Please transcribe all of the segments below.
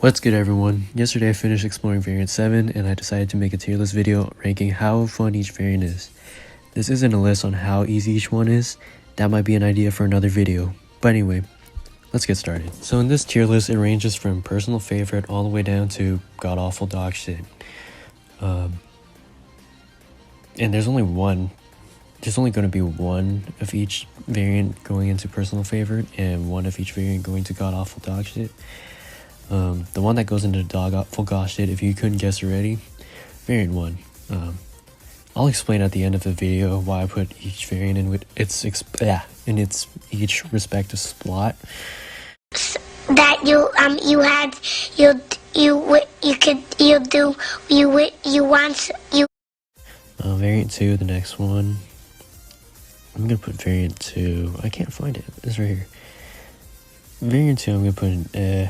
What's good, everyone? Yesterday I finished exploring variant 7 and I decided to make a tier list video ranking how fun each variant is. This isn't a list on how easy each one is, that might be an idea for another video, but anyway, let's get started. So in this tier list it ranges from personal favorite all the way down to god awful dog shit. And there's only going to be one of each variant going into personal favorite and one of each variant going to god awful dog shit. The one that goes into dog awful gosh shit, if you couldn't guess already, variant 1. I'll explain at the end of the video why I put each variant in with its each respective slot. That Variant 2, the next one. I'm gonna put variant 2. I can't find it. It's right here. Variant 2. I'm gonna put in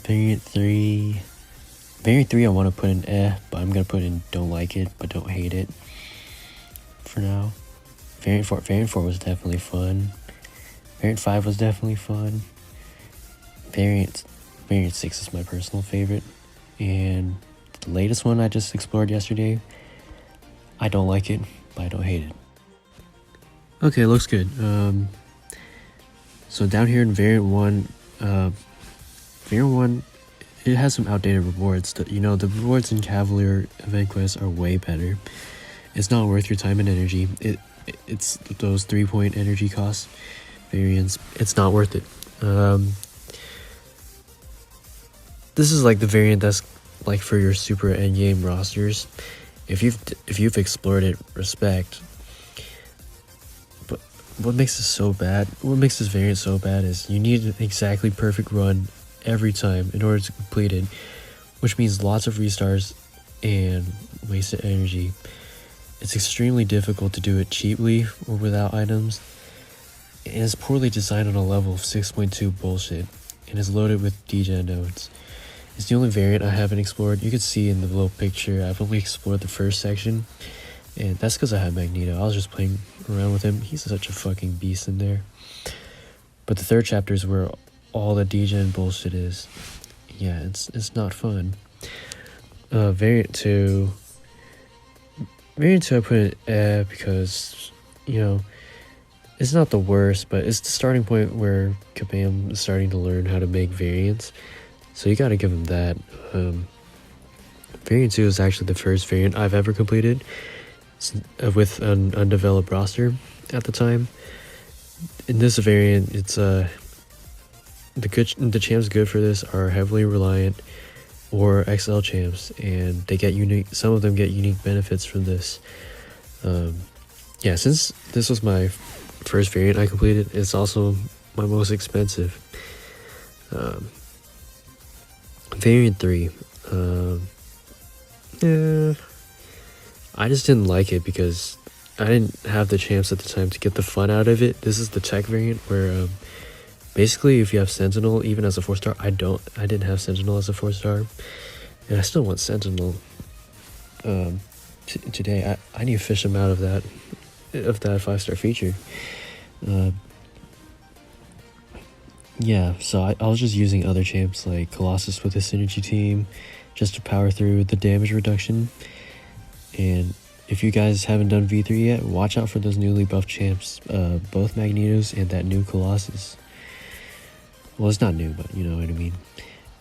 Variant 3 I want to put in but I'm gonna put in don't like it but don't hate it for now. Variant 4 was definitely fun. Variant 5 was definitely fun. Variant 6 is my personal favorite, and the latest one I just explored yesterday, I don't like it but I don't hate it. Okay, looks good. So down here in variant 1, it has some outdated rewards. The rewards in Cavalier Event Quests are way better. It's not worth your time and energy. It's those 3-point energy cost variants. It's not worth it. This is like the variant that's like for your super endgame rosters. If you've explored it, respect. But what makes this so bad? What makes this variant so bad is you need an exactly perfect run every time in order to complete it, which means lots of restarts and wasted energy. It's extremely difficult to do it cheaply or without items, and it's poorly designed on a level of 6.2 bullshit, and is loaded with degen nodes. It's the only variant I haven't explored. You can see in the little picture I've only explored the first section, and that's because I had Magneto. I was just playing around with him. He's such a fucking beast in there. But the third chapter is where all the degen bullshit is. Yeah, it's not fun. Variant 2 I put in because, it's not the worst, but it's the starting point where Kabam is starting to learn how to make variants, so you gotta give him that. Variant 2 is actually the first variant I've ever completed with an undeveloped roster at the time. In this variant, it's the champs good for this are heavily reliant or XL champs, and they get some of them get unique benefits from this. Since this was my first variant I completed, it's also my most expensive. Variant 3, I just didn't like it because I didn't have the champs at the time to get the fun out of it. This is the tech variant where basically, if you have Sentinel, even as a 4-star, I didn't have Sentinel as a 4-star, and I still want Sentinel. Today, I need to fish him out of that 5-star feature. So I was just using other champs like Colossus with his synergy team, just to power through the damage reduction. And if you guys haven't done V3 yet, watch out for those newly buffed champs, both Magnetos and that new Colossus. Well, it's not new, but you know what I mean.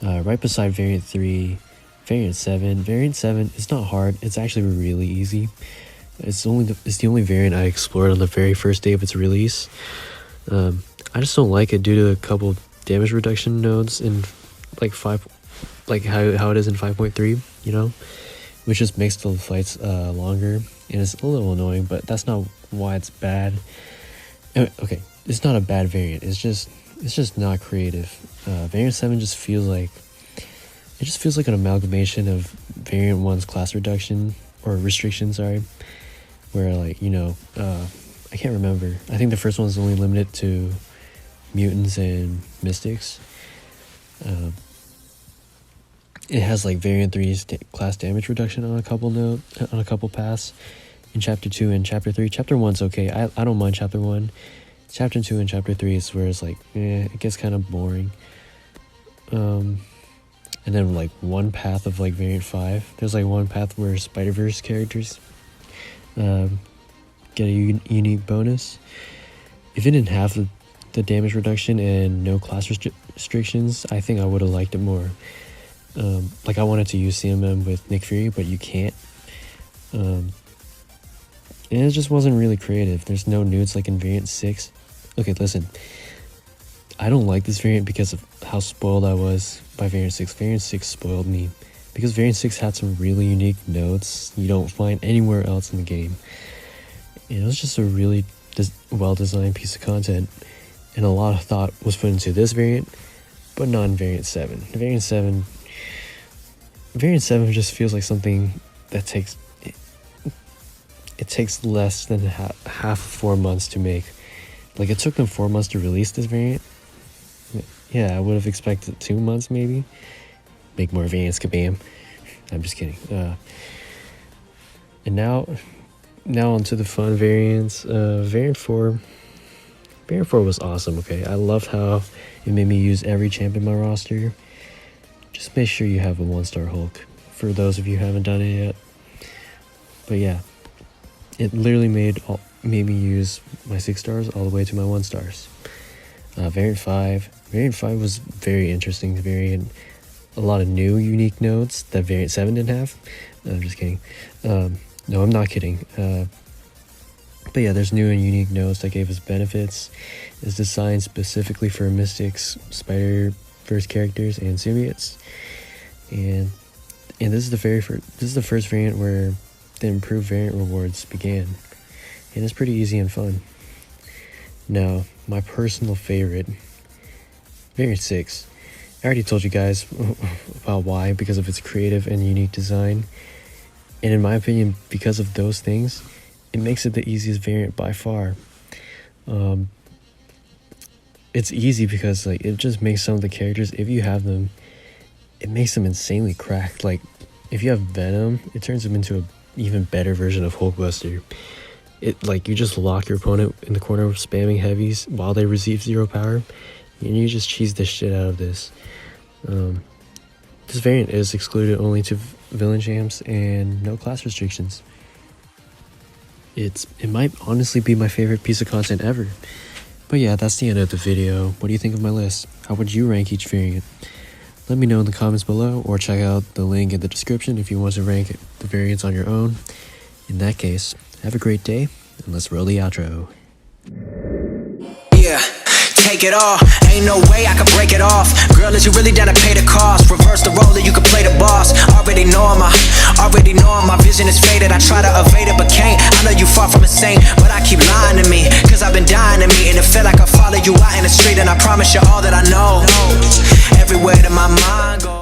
Right beside variant 3, variant 7. Variant 7, it's not hard. It's actually really easy. It's the only variant I explored on the very first day of its release. I just don't like it due to a couple damage reduction nodes in how it is in 5.3, which just makes the fights longer, and it's a little annoying, but that's not why it's bad. Okay, it's not a bad variant. It's just not creative. Variant 7 just feels like an amalgamation of variant 1's class reduction or restriction, where I can't remember. I think the first one's only limited to mutants and mystics. It has like variant 3's class damage reduction on a couple paths in chapter 2 and chapter 3. Chapter 1's okay. I don't mind chapter 1. Chapter 2 and chapter 3 is where it's like, it gets kind of boring. and then like one path of like variant 5. There's like one path where Spider-Verse characters get a unique bonus. If it didn't have the damage reduction and no class restrictions, I think I would have liked it more. Like I wanted to use CMM with Nick Fury, but you can't. And it just wasn't really creative. There's no nudes like in variant 6. Okay, listen. I don't like this variant because of how spoiled I was by variant 6. Variant 6 spoiled me because variant 6 had some really unique nodes you don't find anywhere else in the game. And it was just a really well-designed piece of content, and a lot of thought was put into this variant, but not in variant 7. Variant 7 just feels like something that takes less than half 4 months to make. Like, it took them 4 months to release this variant. Yeah, I would have expected 2 months maybe. Make more variants, kabam. I'm just kidding. And now onto the fun variants. Variant 4 was awesome, okay? I loved how it made me use every champ in my roster. Just make sure you have a 1-star Hulk, for those of you who haven't done it yet. But yeah, it literally made me use my 6 stars all the way to my 1 stars. Variant 5 was very interesting variant. A lot of new unique nodes that variant 7 didn't have. I'm just kidding. No, I'm not kidding. But yeah, there's new and unique nodes that gave us benefits. It's designed specifically for Mystics, Spider-Verse characters, and symbiotes. And this is the first variant where the improved variant rewards began. And it's pretty easy and fun. Now, my personal favorite, variant 6. I already told you guys about why, because of its creative and unique design. And in my opinion, because of those things, it makes it the easiest variant by far. It's easy because like it just makes some of the characters, if you have them, it makes them insanely cracked. Like if you have Venom, it turns him into an even better version of Hulkbuster. It like you just lock your opponent in the corner spamming heavies while they receive 0 power, and you just cheese the shit out of this. This variant is excluded only to villain champs and no class restrictions. It might honestly be my favorite piece of content ever. But yeah, that's the end of the video. What do you think of my list? How would you rank each variant? Let me know in the comments below, or check out the link in the description if you want to rank the variants on your own. In that case, have a great day, and let's roll the outro. Yeah, take it all. Ain't no way I can break it off. Girl, is you really down to pay the cost? Reverse the role that you can play the boss. Already know my vision is faded. I try to evade it but can't. I know you far from insane, but I keep lying to me, cause I've been dying to meet. And it felt like I follow you out in the street, and I promise you all that I know. Everywhere that my mind goes.